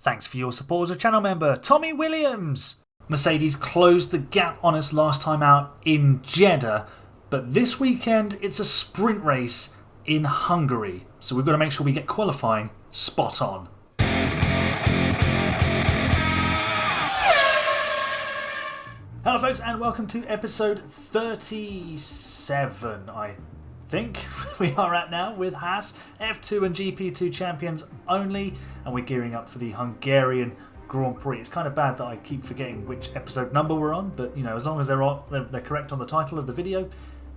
Thanks for your support as a channel member, Tommy Williams. Mercedes closed the gap on us last time out in Jeddah, but this weekend it's a sprint race in Hungary. So we've got to make sure we get qualifying spot on. Hello folks and welcome to episode 37, I think we are at now, with Haas, F2 and GP2 champions only, and we're gearing up for the Hungarian Grand Prix. It's kind of bad that I keep forgetting which episode number we're on, but you know, as long as they're correct on the title of the video,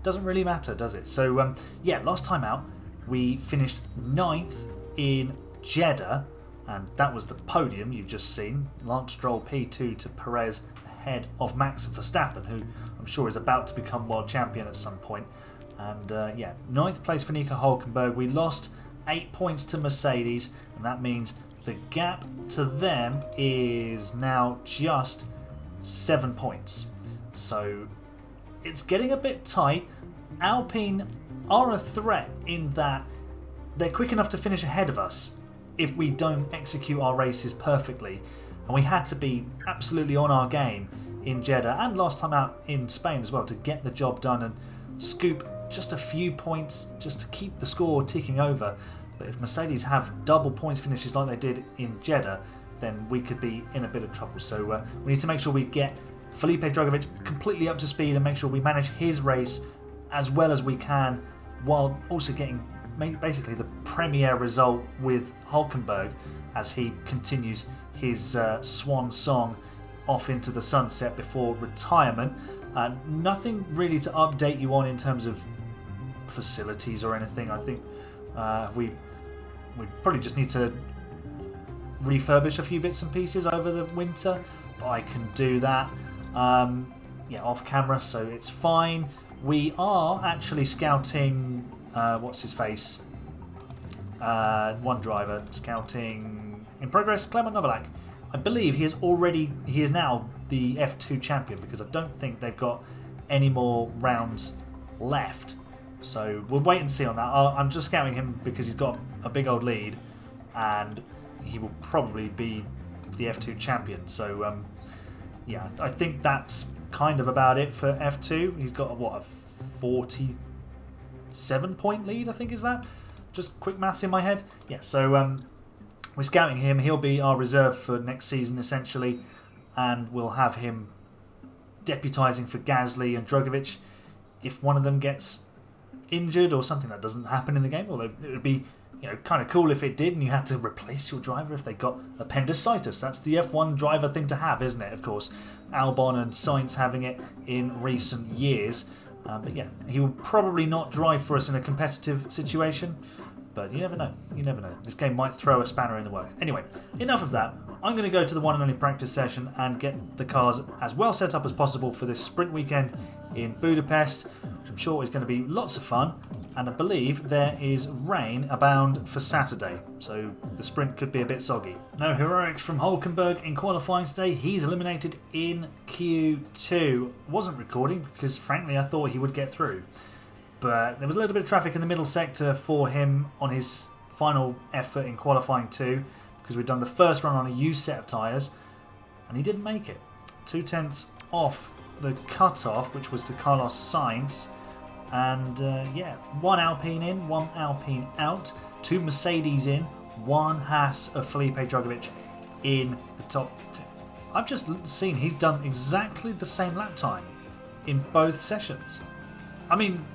doesn't really matter, does it? So yeah, last time out we finished 9th in Jeddah, and that was the podium you've just seen. Lance Stroll P2 to Perez, ahead of Max Verstappen, who I'm sure is about to become world champion at some point. And yeah, 9th place for Nico Hülkenberg. We lost 8 points to Mercedes, and that means the gap to them is now just 7 points. So it's getting a bit tight. Alpine are a threat in that they're quick enough to finish ahead of us if we don't execute our races perfectly. And we had to be absolutely on our game in Jeddah and last time out in Spain as well to get the job done and scoop just a few points just to keep the score ticking over. But if Mercedes have double points finishes like they did in Jeddah, then we could be in a bit of trouble. So we need to make sure we get Felipe Drugovich completely up to speed and make sure we manage his race as well as we can, while also getting basically the premier result with Hülkenberg as he continues his swan song off into the sunset before retirement. Nothing really to update you on in terms of facilities or anything. I think we probably just need to refurbish a few bits and pieces over the winter, but I can do that yeah, off camera, so it's fine. We are actually scouting what's his face, one driver scouting in progress, Clement Novalak. I believe he is now the F2 champion, because I don't think they've got any more rounds left. So we'll wait and see on that. I'm just scouting him because he's got a big old lead and he will probably be the F2 champion. So yeah, I think that's kind of about it for F2. He's got what, a 47 point lead, I think, is that? Just quick maths in my head. Yeah, so we're scouting him. He'll be our reserve for next season essentially, and we'll have him deputising for Gasly and Drugovich if one of them gets injured or something that doesn't happen in the game. Although it would be, you know, kind of cool if it did and you had to replace your driver if they got appendicitis. That's the F1 driver thing to have, isn't it? Of course, Albon and Sainz having it in recent years. But yeah, he will probably not drive for us in a competitive situation. But you never know. You never know. This game might throw a spanner in the works. Anyway, enough of that. I'm going to go to the one and only practice session and get the cars as well set up as possible for this sprint weekend in Budapest, which I'm sure is going to be lots of fun. And I believe there is rain abound for Saturday, so the sprint could be a bit soggy. No heroics from Hülkenberg in qualifying today. He's eliminated in Q2. Wasn't recording because frankly I thought he would get through. But there was a little bit of traffic in the middle sector for him on his final effort in qualifying 2, because we'd done the first run on a used set of tyres and he didn't make it. 2 tenths off the cut-off, which was to Carlos Sainz. And yeah, 1 Alpine in, 1 Alpine out, 2 Mercedes in, 1 Haas of Felipe Drugovich in the top 10. I've just seen he's done exactly the same lap time in both sessions. I mean,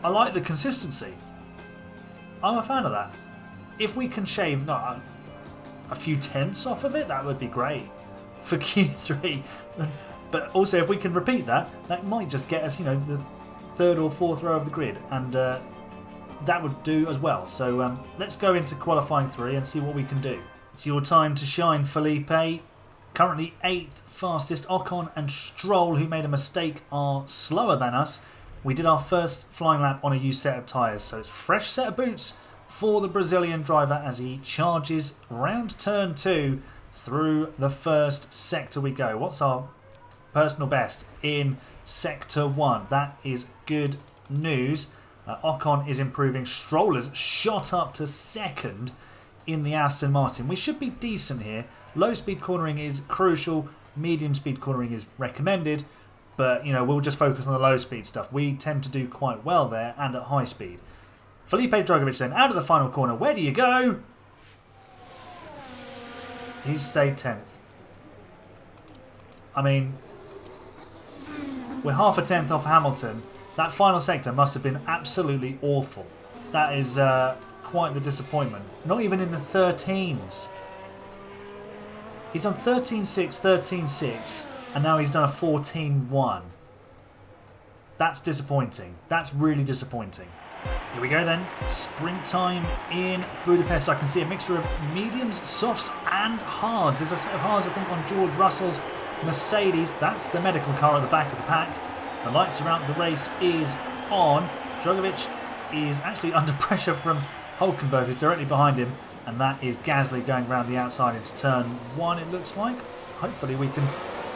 I like the consistency. I'm a fan of that. If we can shave a few tenths off of it, that would be great for Q3. But also, if we can repeat that, that might just get us, you know, the 3rd or 4th row of the grid, and that would do as well. So let's go into qualifying 3 and see what we can do. It's your time to shine, Felipe. Currently 8th fastest. Ocon and Stroll, who made a mistake, are slower than us. We did our first flying lap on a used set of tyres, so it's a fresh set of boots for the Brazilian driver as he charges round turn 2 through the first sector we go. What's our personal best in sector 1? That is good news. Ocon is improving. Stroll has shot up to 2nd in the Aston Martin. We should be decent here. Low speed cornering is crucial. Medium speed cornering is recommended. But, you know, we'll just focus on the low speed stuff. We tend to do quite well there and at high speed. Felipe Drugovich then out of the final corner. Where do you go? He's stayed 10th. I mean, we're half a tenth off Hamilton. That final sector must have been absolutely awful. That is quite the disappointment. Not even in the 13s. He's done 13.6, 13.6, and now he's done a 14.1. That's disappointing. That's really disappointing. Here we go then. Sprint time in Budapest. I can see a mixture of mediums, softs and hards. There's a set of hards, I think, on George Russell's Mercedes. That's the medical car at the back of the pack. The lights around the race is on. Drugovich is actually under pressure from Hulkenberg, who's directly behind him. And that is Gasly going around the outside into turn 1, it looks like. Hopefully we can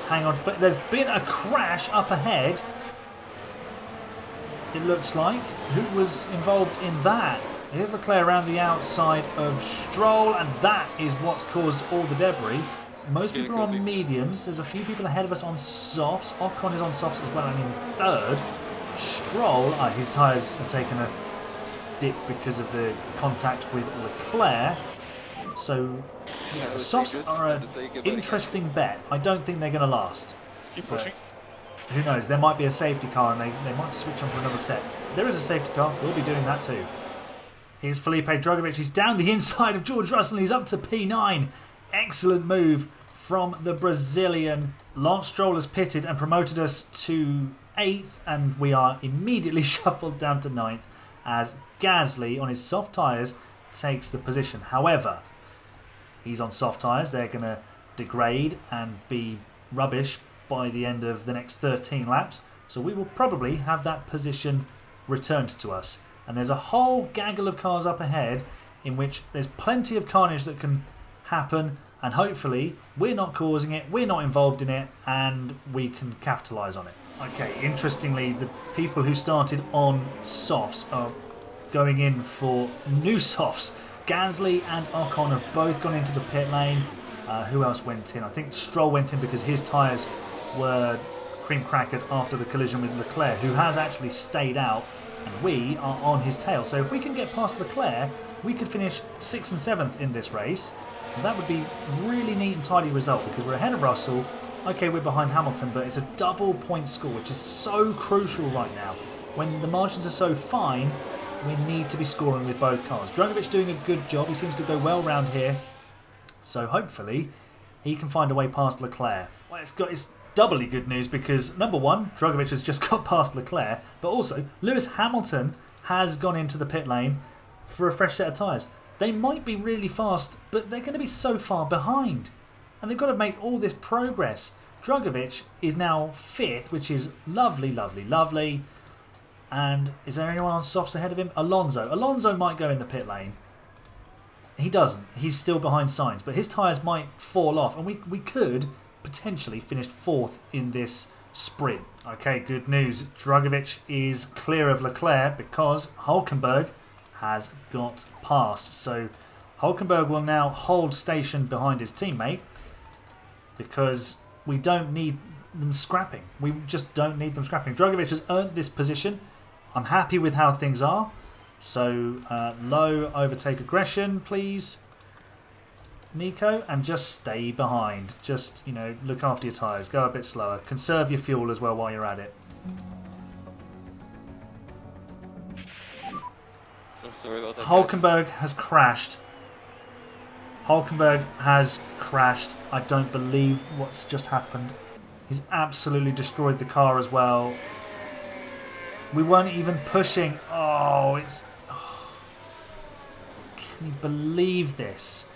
hang on to... But there's been a crash up ahead. It looks like. Who was involved in that? Here's Leclerc around the outside of Stroll, and that is what's caused all the debris. Most people are on mediums. There's a few people ahead of us on softs. Ocon is on softs as well and in third. Stroll, his tyres have taken a dip because of the contact with Leclerc. So yeah, the softs are an interesting bet. I don't think they're going to last. Keep pushing. Who knows? There might be a safety car and they might switch on to another set. There is a safety car. We'll be doing that too. Here's Felipe Drugovich. He's down the inside of George Russell. He's up to P9. Excellent move from the Brazilian. Lance Stroll has pitted and promoted us to 8th, and we are immediately shuffled down to 9th as Gasly on his soft tyres takes the position. However, he's on soft tyres. They're going to degrade and be rubbish by the end of the next 13 laps. So we will probably have that position returned to us. And there's a whole gaggle of cars up ahead in which there's plenty of carnage that can happen, and hopefully we're not causing it, we're not involved in it, and we can capitalise on it. Okay, interestingly, the people who started on softs are going in for new softs. Gasly and Ocon have both gone into the pit lane. Who else went in? I think Stroll went in because his tyres were cream crackered after the collision with Leclerc, who has actually stayed out, and we are on his tail. So if we can get past Leclerc, we could finish 6th and 7th in this race. And that would be really neat and tidy result because we're ahead of Russell. Okay, we're behind Hamilton, but it's a double point score, which is so crucial right now. When the margins are so fine, we need to be scoring with both cars. Drugovich doing a good job. He seems to go well round here. So hopefully he can find a way past Leclerc. Well, it's doubly good news because, number one, Drugovich has just got past Leclerc, but also Lewis Hamilton has gone into the pit lane for a fresh set of tyres. They might be really fast, but they're going to be so far behind. And they've got to make all this progress. Drugovich is now 5th, which is lovely, lovely, lovely. And is there anyone on softs ahead of him? Alonso. Alonso might go in the pit lane. He doesn't. He's still behind Sainz, but his tyres might fall off. And we could potentially finish 4th in this sprint. Okay, good news. Drugovich is clear of Leclerc because Hulkenberg has got past. So Hulkenberg will now hold station behind his teammate because we don't need them scrapping. We just don't need them scrapping. Drugovich has earned this position. I'm happy with how things are. So low overtake aggression, please, Nico, and just stay behind. Just, you know, look after your tyres. Go a bit slower. Conserve your fuel as well while you're at it. Sorry about that. Hulkenberg has crashed. Hulkenberg has crashed. I don't believe what's just happened. He's absolutely destroyed the car as well. We weren't even pushing. Oh, it's... Oh. Can you believe this?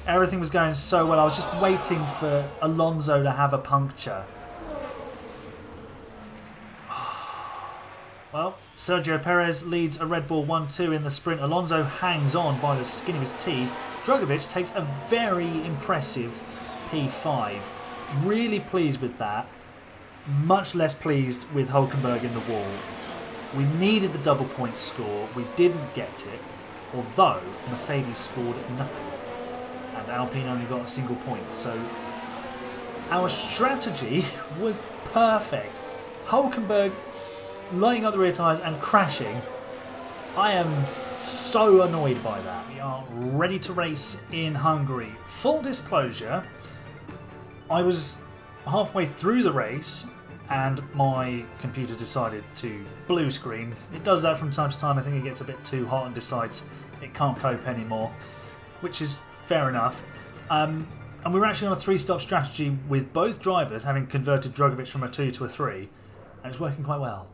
Everything was going so well. I was just waiting for Alonso to have a puncture. Well, Sergio Perez leads a Red Bull 1-2 in the sprint. Alonso hangs on by the skin of his teeth. Drugovich takes a very impressive P5. Really pleased with that. Much less pleased with Hulkenberg in the wall. We needed the double point score. We didn't get it. although Mercedes scored nothing and Alpine only got a single point. So our strategy was perfect. Hulkenberg lighting up the rear tyres and crashing. I am so annoyed by that. We are ready to race in Hungary. Full disclosure, I was halfway through the race and my computer decided to blue screen. It does that from time to time. I think it gets a bit too hot and decides it can't cope anymore, which is fair enough. And we were actually on a 3-stop strategy with both drivers having converted Drugovich from a 2 to a 3, and it was working quite well.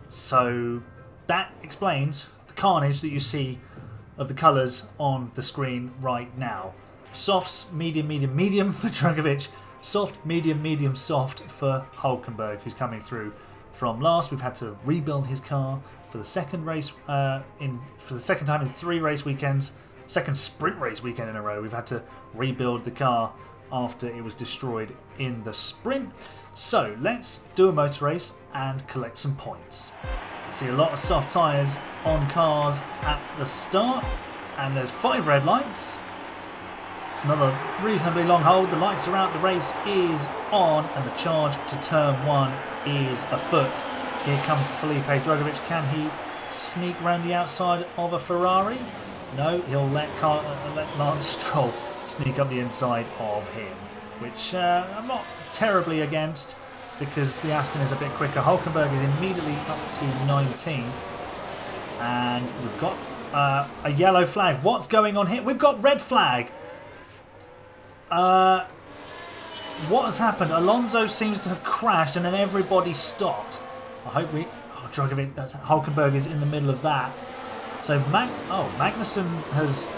So that explains the carnage that you see of the colours on the screen right now. Softs, medium, medium, medium for Drugovich. Soft, medium, medium, soft for Hulkenberg, who's coming through from last. We've had to rebuild his car for the second race for the second time in 3 race weekends. Second sprint race weekend in a row. We've had to rebuild the car after it was destroyed in the sprint. So let's do a motor race and collect some points. See a lot of soft tyres on cars at the start, and there's 5 red lights. It's another reasonably long hold. The lights are out, the race is on, and the charge to turn 1 is afoot. Here comes Felipe Drugovich. Can he sneak around the outside of a Ferrari? No, he'll let Lance Stroll sneak up the inside of him, which I'm not terribly against because the Aston is a bit quicker. Hulkenberg is immediately up to 19th, and we've got a yellow flag. What's going on here? We've got red flag. What has happened? Alonso seems to have crashed and then everybody stopped. I hope we... Oh, Drugovich, Hulkenberg is in the middle of that. So Magnussen has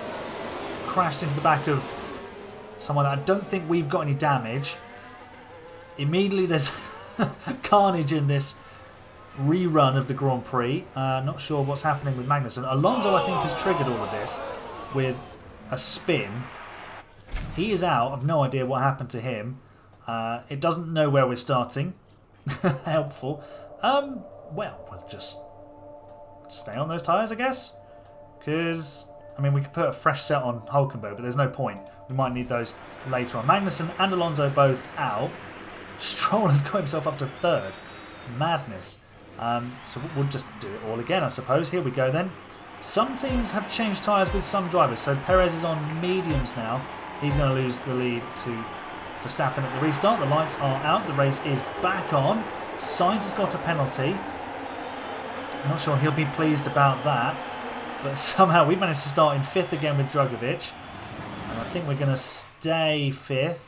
crashed into the back of someone that I don't think we've got any damage. Immediately there's carnage in this rerun of the Grand Prix. Not sure what's happening with Magnussen. Alonso, I think, has triggered all of this with a spin. He is out. I've no idea what happened to him. It doesn't know where we're starting. Helpful. Well, we'll just stay on those tyres, I guess. Because, I mean, we could put a fresh set on Hulkenberg, but there's no point. We might need those later on. Magnussen and Alonso both out. Stroll has got himself up to 3rd. Madness. So we'll just do it all again, I suppose. Here we go then. Some teams have changed tyres with some drivers. So Perez is on mediums now. He's going to lose the lead to Verstappen at the restart. The lights are out. The race is back on. Sainz has got a penalty. I'm not sure he'll be pleased about that. But somehow we managed to start in 5th again with Drugovich. And I think we're going to stay 5th.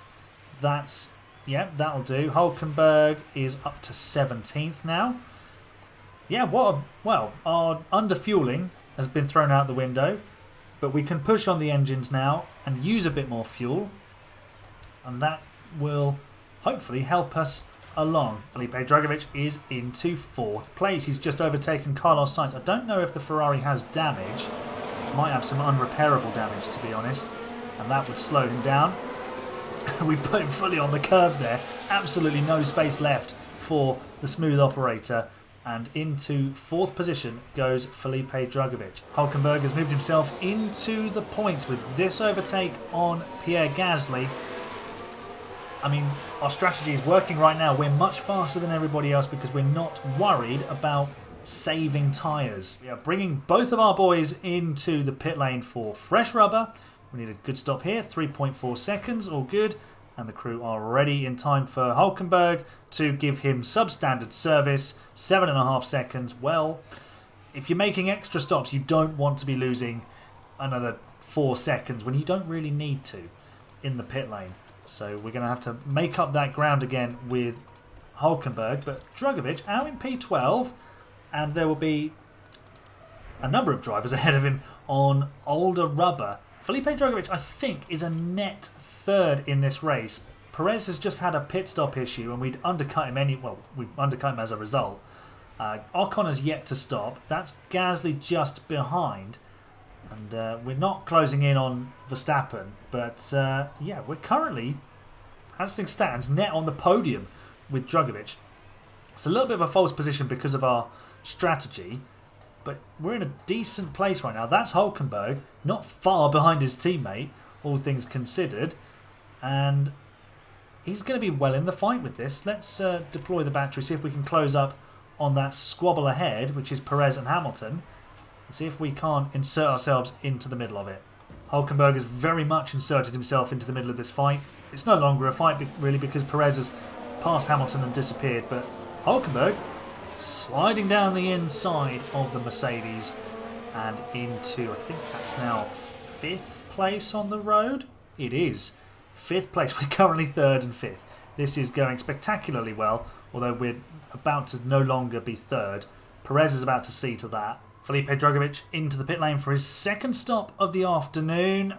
Yeah, that'll do. Hulkenberg is up to 17th now. Yeah, well, our underfueling has been thrown out the window. But we can push on the engines now and use a bit more fuel. And that will hopefully help us along. Felipe Drugovich is into 4th place. He's just overtaken Carlos Sainz. I don't know if the Ferrari has damage. Might have some unrepairable damage, to be honest. And that would slow him down. We've put him fully on the curb there. Absolutely no space left for the smooth operator. And into 4th position goes Felipe Drugovich. Hulkenberg has moved himself into the points with this overtake on Pierre Gasly. I mean, our strategy is working right now. We're much faster than everybody else because we're not worried about saving tyres. We are bringing both of our boys into the pit lane for fresh rubber. We need a good stop here. 3.4 seconds, all good. And the crew are ready in time for Hulkenberg to give him substandard service. 7.5 seconds. Well, if you're making extra stops, you don't want to be losing another 4 seconds when you don't really need to in the pit lane. So we're going to have to make up that ground again with Hulkenberg. But Drugovich out in P12, and there will be a number of drivers ahead of him on older rubber. Felipe Drugovich, I think, is a net 3rd in this race. Perez has just had a pit stop issue, and we'd undercut him we've undercut him as a result. Ocon has yet to stop. That's Gasly just behind. And we're not closing in on Verstappen. But, yeah, we're currently, as things stands, net on the podium with Drugovich. It's a little bit of a false position because of our strategy. but we're in a decent place right now. That's Hulkenberg, not far behind his teammate, all things considered. And he's going to be well in the fight with this. Let's deploy the battery, see if we can close up on that squabble ahead, which is Perez and Hamilton, and see if we can't insert ourselves into the middle of it. Hulkenberg has very much inserted himself into the middle of this fight. It's no longer a fight really because Perez has passed Hamilton and disappeared, but Hulkenberg sliding down the inside of the Mercedes and into, I think that's now 5th place on the road. It is 5th place. We're currently 3rd and 5th. This is going spectacularly well, although we're about to no longer be 3rd. Perez is about to see to that. Felipe Drugovich into the pit lane for his 2nd stop of the afternoon.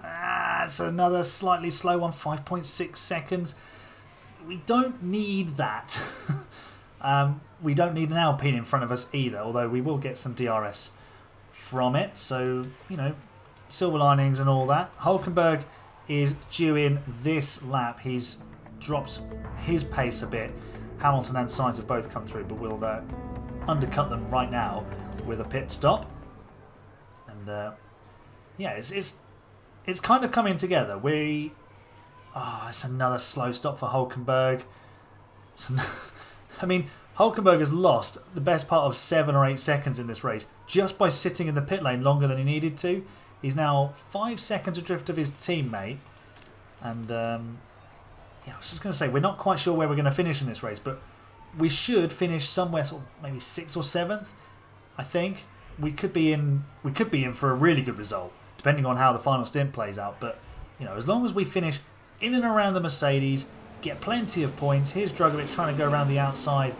It's another slightly slow one, 5.6 seconds. We don't need that. We don't need an Alpine in front of us either, although we will get some DRS from it. So, you know, silver linings and all that. Hulkenberg is due in this lap. He's dropped his pace a bit. Hamilton and Sainz have both come through, but we'll undercut them right now with a pit stop. And yeah, it's kind of coming together. It's another slow stop for Hulkenberg. I mean, Hulkenberg has lost the best part of 7 or 8 seconds in this race just by sitting in the pit lane longer than he needed to. He's now 5 seconds adrift of his teammate. And yeah, I was just going to say, we're not quite sure where we're going to finish in this race, but we should finish somewhere sort of maybe 6th or 7th. I think we could be in for a really good result, depending on how the final stint plays out. But you know, as long as we finish in and around the Mercedes, get plenty of points. Here's Drugovich trying to go around the outside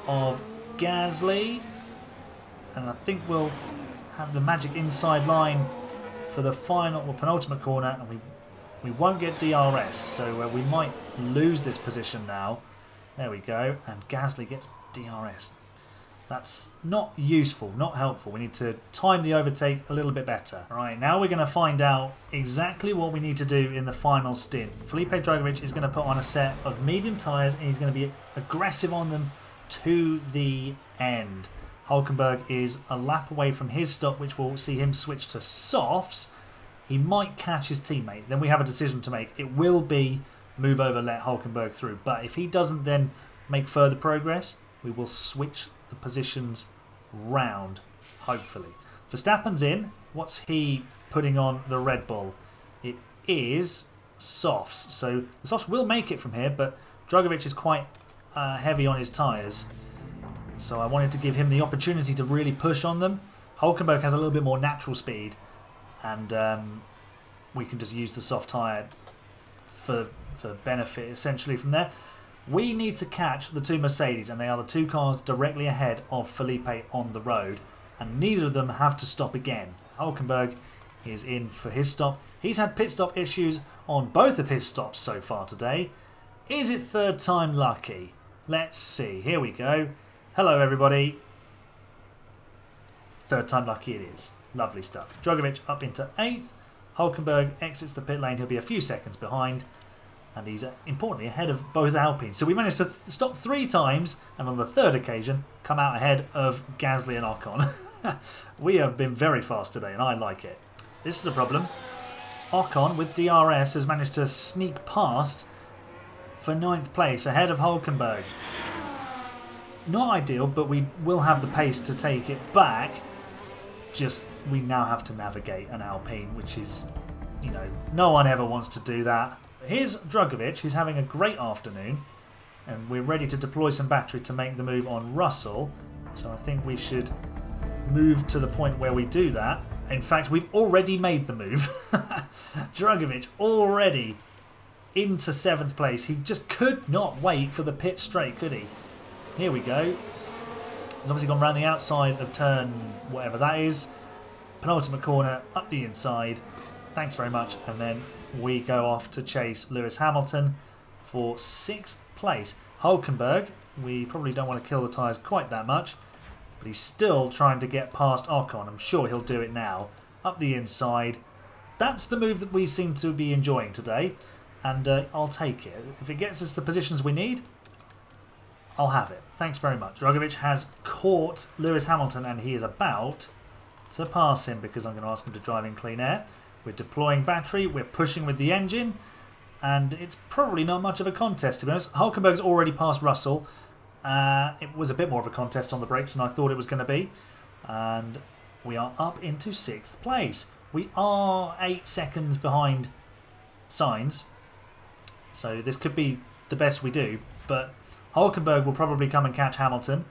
of Gasly, and I think we'll have the magic inside line for the final or penultimate corner, and we won't get DRS, so we might lose this position now. There we go, and Gasly gets DRS. That's not useful, not helpful. We need to time the overtake a little bit better. All right, now we're going to find out exactly what we need to do in the final stint. Felipe Drugovich is going to put on a set of medium tyres, and he's going to be aggressive on them to the end. Hulkenberg is a lap away from his stop, which will see him switch to softs. He might catch his teammate. Then we have a decision to make. It will be move over, let Hulkenberg through. But if he doesn't then make further progress, we will switch the positions round, hopefully. Verstappen's in. What's he putting on the Red Bull? It is softs. So the softs will make it from here, but Drugovich is quite heavy on his tyres. So I wanted to give him the opportunity to really push on them. Hulkenberg has a little bit more natural speed, and we can just use the soft tyre for benefit essentially from there. We need to catch the two Mercedes, and they are the two cars directly ahead of Felipe on the road, and neither of them have to stop again. Hulkenberg is in for his stop. He's had pit stop issues on both of his stops so far today. Is it 3rd time lucky? Let's see. Here we go. Hello everybody. 3rd time lucky it is. Lovely stuff. Drugovich up into 8th. Hulkenberg exits the pit lane. He'll be a few seconds behind. And he's importantly ahead of both Alpines. So we managed to stop 3 times, and on the 3rd occasion come out ahead of Gasly and Ocon. We have been very fast today, and I like it. This is a problem. Ocon with DRS has managed to sneak past for 9th place ahead of Hulkenberg. Not ideal, but we will have the pace to take it back. Just we now have to navigate an Alpine, which is, you know, no one ever wants to do that. Here's Drugovich, who's having a great afternoon, and we're ready to deploy some battery to make the move on Russell. So I think we should move to the point where we do that. In fact, we've already made the move. Drugovich already into 7th place. He just could not wait for the pit straight, could he? Here we go. He's obviously gone round the outside of turn whatever that is. Penultimate corner, up the inside. Thanks very much. And then we go off to chase Lewis Hamilton for 6th place. Hulkenberg, we probably don't want to kill the tyres quite that much, but he's still trying to get past Ocon. I'm sure he'll do it now. Up the inside. That's the move that we seem to be enjoying today, and I'll take it. If it gets us the positions we need, I'll have it. Thanks very much. Drugovich has caught Lewis Hamilton, and he is about to pass him because I'm going to ask him to drive in clean air. We're deploying battery, we're pushing with the engine, and it's probably not much of a contest, to be honest. Hulkenberg's already passed Russell. It was a bit more of a contest on the brakes than I thought it was going to be. And we are up into 6th place. We are 8 seconds behind Sainz, so this could be the best we do, but Hulkenberg will probably come and catch Hamilton,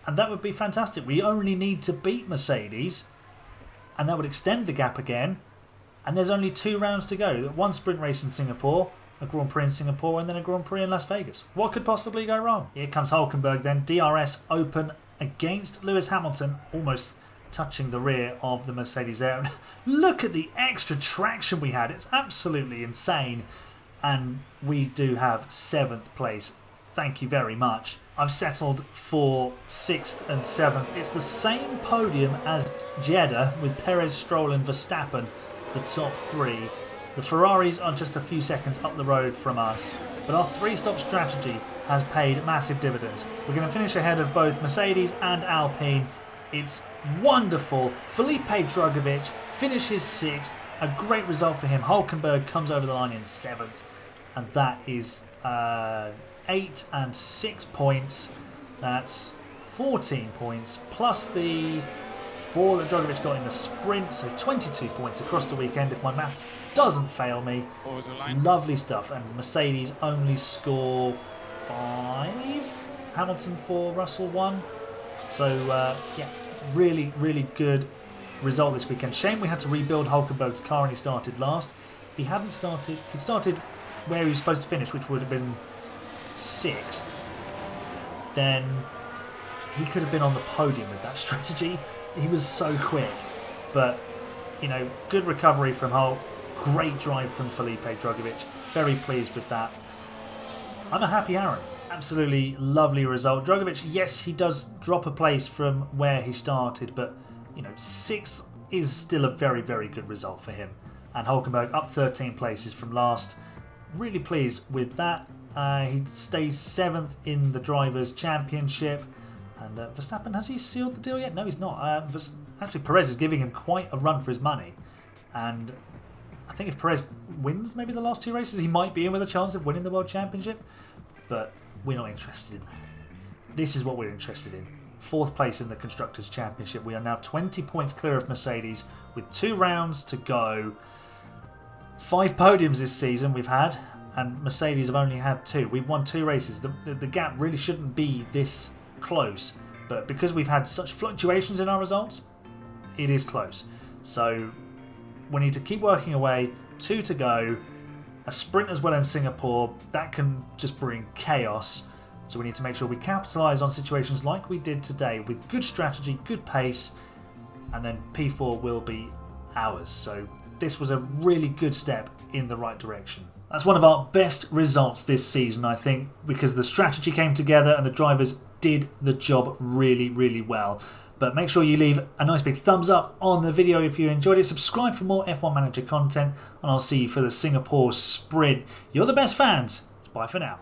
and that would be fantastic. We only need to beat Mercedes, and that would extend the gap again, and there's only 2 rounds to go. 1 sprint race in Singapore, a Grand Prix in Singapore, and then a Grand Prix in Las Vegas. What could possibly go wrong? Here comes Hulkenberg then, DRS open against Lewis Hamilton, almost touching the rear of the Mercedes there. Look at the extra traction we had. It's absolutely insane. And we do have 7th place. Thank you very much. I've settled for 6th and 7th. It's the same podium as Jeddah with Perez, Stroll and Verstappen, the top 3. The Ferraris are just a few seconds up the road from us. But our 3-stop strategy has paid massive dividends. We're going to finish ahead of both Mercedes and Alpine. It's wonderful. Felipe Drugovich finishes 6th. A great result for him. Hulkenberg comes over the line in 7th. And that is 8 and 6 points. That's 14 points. Plus the 4 that Drugovich got in the sprint. So 22 points across the weekend if my maths doesn't fail me. Lovely stuff. And Mercedes only score 5. Hamilton 4, Russell 1. So, yeah, really, really good result this weekend. Shame we had to rebuild Hulkenberg's car and he started last. If he hadn't started, if he'd started where he was supposed to finish, which would have been 6th, then he could have been on the podium with that strategy. He was so quick. But, you know, good recovery from Hulk. Great drive from Felipe Drugovich. Very pleased with that. I'm a happy Aaron. Absolutely lovely result. Drugovich, yes, he does drop a place from where he started, but, you know, 6th is still a very, very good result for him. And Hulkenberg up 13 places from last. Really pleased with that. He stays 7th in the Drivers' Championship. And Verstappen, has he sealed the deal yet? No, he's not. Actually, Perez is giving him quite a run for his money. And I think if Perez wins maybe the last 2 races, he might be in with a chance of winning the World Championship. But we're not interested in that. This is what we're interested in. 4th place in the Constructors' Championship. We are now 20 points clear of Mercedes with 2 rounds to go. 5 podiums this season we've had, and Mercedes have only had 2. We've won 2 races. The gap really shouldn't be this close, but because we've had such fluctuations in our results, it is close. So we need to keep working away. 2 to go. A sprint as well in Singapore, that can just bring chaos. So we need to make sure we capitalise on situations like we did today with good strategy, good pace, and then P4 will be ours. So this was a really good step in the right direction. That's one of our best results this season, I think, because the strategy came together and the drivers did the job really, really well. But make sure you leave a nice big thumbs up on the video if you enjoyed it. Subscribe for more F1 Manager content, and I'll see you for the Singapore Sprint. You're the best fans. Bye for now.